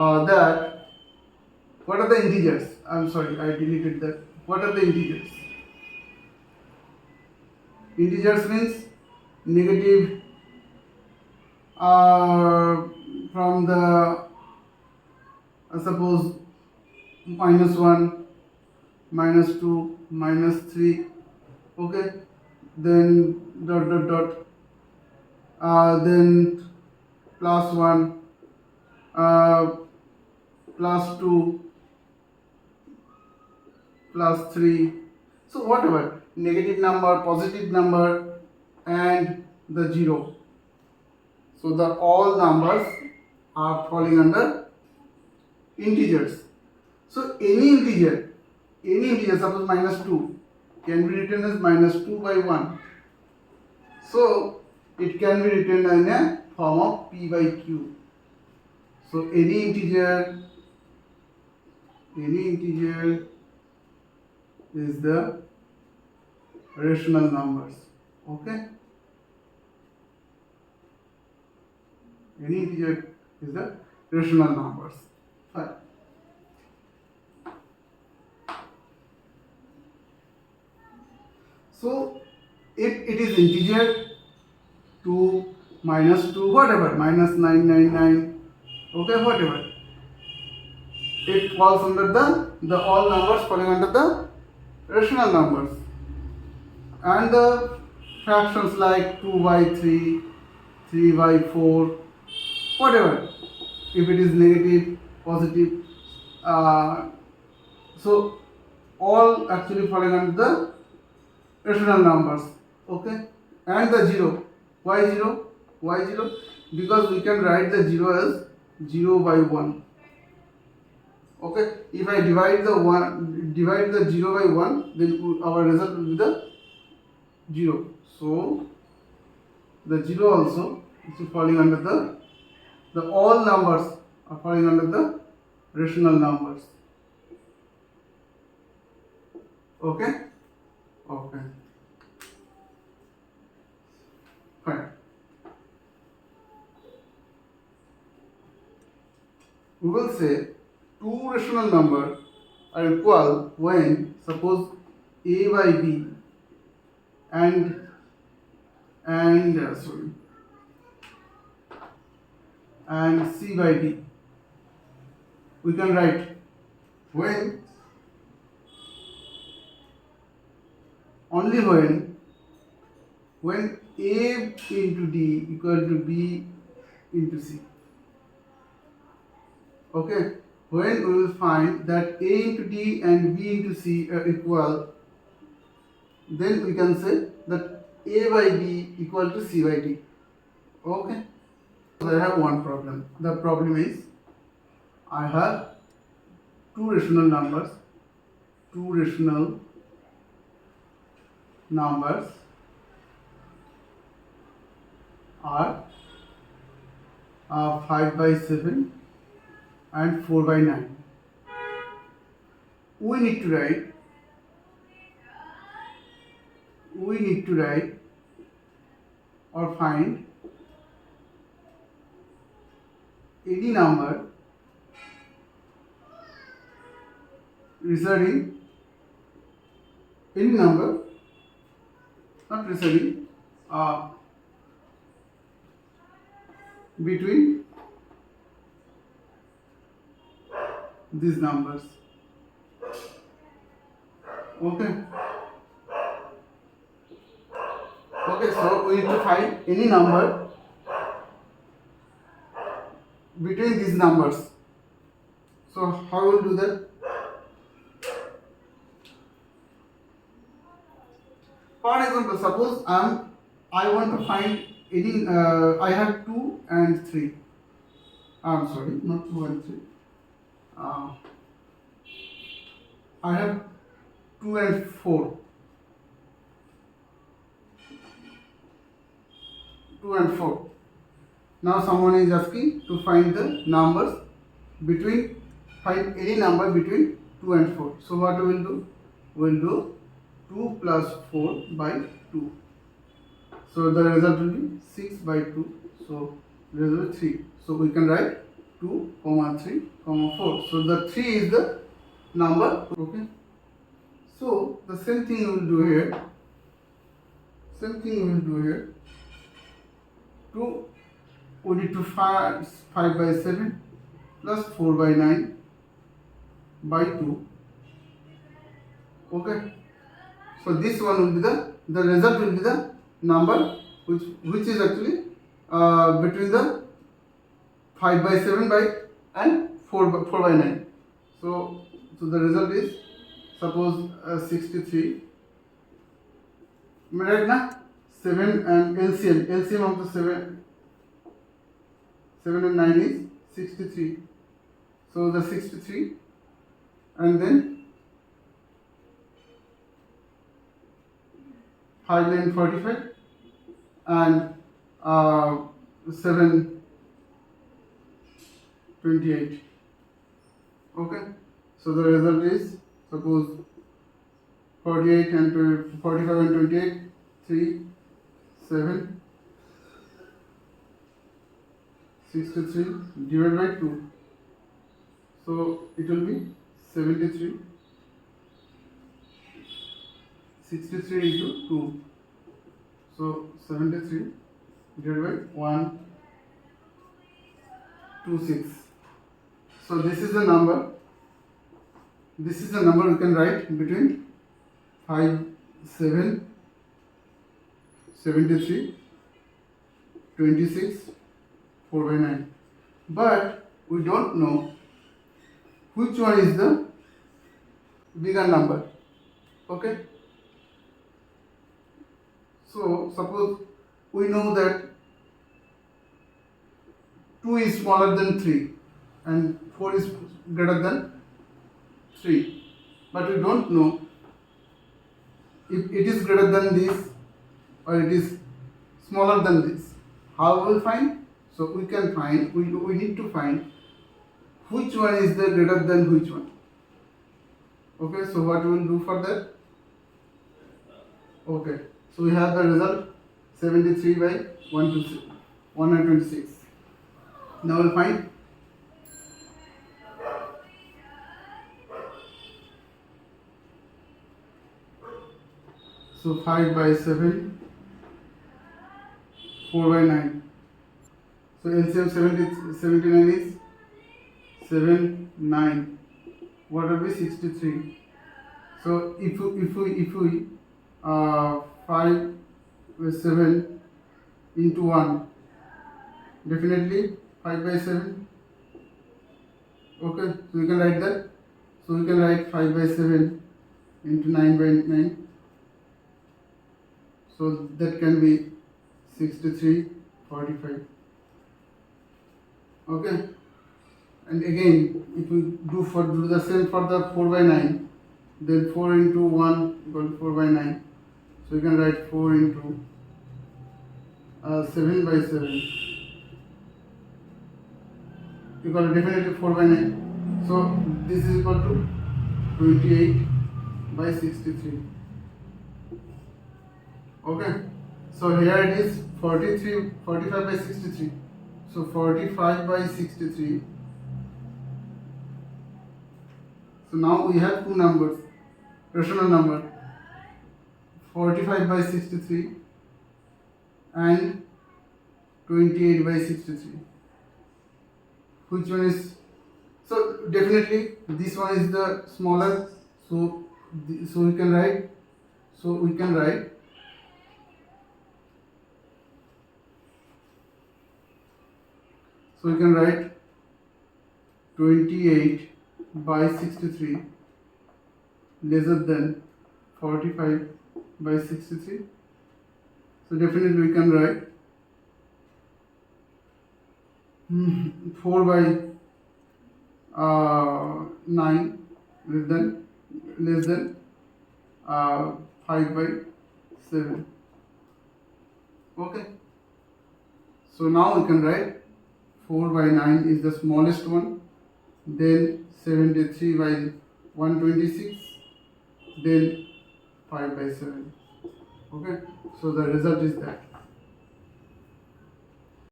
that what are the integers? I'm sorry, I deleted that. What are the integers? Integers means negative from the suppose -1, -2, -3, okay, then dot dot dot, then +1, +2, +3. So whatever, negative number, positive number, and the 0. So the all numbers are falling under integers. So any integer, suppose -2 can be written as -2/1. So it can be written in a form of p/q. So any integer is the rational numbers. Okay? Any integer is the rational numbers. Fine. So if it is integer 2, -2, whatever, -999, okay, whatever, it falls under the all numbers falling under the rational numbers. And the fractions like 2/3, 3/4, whatever, if it is negative, positive, so all actually falling under the rational numbers. Okay, and the 0, why 0? Because we can write the 0 as 0/1. Okay, if I divide the 0/1, then our result will be the 0. So the 0 also is falling under the all numbers are falling under the rational numbers. Okay. Fine. We will say two rational numbers are equal when suppose a/b and c/d. We can write only when a into d equal to b into c. Okay, when we will find that a into d and b into c are equal, then we can say that a/b equal to c/d. Okay, so I have one problem. The problem is I have two rational numbers are 5/7 and 4/9. We need to write or find any number between these numbers. Okay, so we need to find any number between these numbers. So how will do that? For example, suppose I want to find any I have 2 and 3. I'm sorry, not 2 and 3. I have 2 and 4. 2 and 4. Now someone is asking to find the numbers find any number between 2 and 4. So what we will do? We will do 2 plus 4 by 2. So the result will be 6/2. So result will be 3. So we can write 2, 3, 4. So the 3 is the number. Okay. So the same thing we will do here. 2, we need to 5 by 7 plus 4 by 9 by 2. Okay. So this one will be the result will be the number which is actually between the 5 by 7 by and 4 by 9. So the result is suppose 63. Right now 7 and LCM of the 7 and 9 is 63. So the 63 and then 5 9 45 and 7 28. Okay. So the result is suppose 48 and 45 and 28, 3, 7, 63 divided by 2. So it will be 73. 63 into 2. So 73 divided by 126. So this is the number. This is the number we can write between 5, 7, 73, 26, 4 by 9. But we don't know which one is the bigger number. Okay. So suppose we know that 2 is smaller than 3 and 4 is greater than 3, but we don't know if it is greater than this or it is smaller than this. How we will find? So we can find, we need to find which one is the greater than which one. Okay, so what we will do for that? Okay, so we have the result 73 by 126. Now we will find so 5 by 7, 4 by 9. So LCM 79 is 7, 9. What will be 63? So if we 5 by 7 into 1, definitely 5 by 7. Okay, so we can write that. So we can write 5 by 7 into 9 by 9. So that can be 63, 45. Okay. And again, if we do the same for the 4 by 9, then 4 into 1 equal to 4 by 9. So you can write 4 into 7 by 7 equal to definitely 4 by 9. So this is equal to 28 by 63. Okay. So here it is 45 by 63. So 45 by 63. So now we have two numbers, rational number, 45 by 63 and 28 by 63. Which one is? So definitely this one is the smaller. So we can write. So we can write. So we can write 28 by 63 lesser than 45 by 63. So definitely we can write 4 by 9 less than 5 by 7. Okay. So now we can write 4 by 9 is the smallest one, then 73 by 126, then 5 by 7. Okay, so the result is that.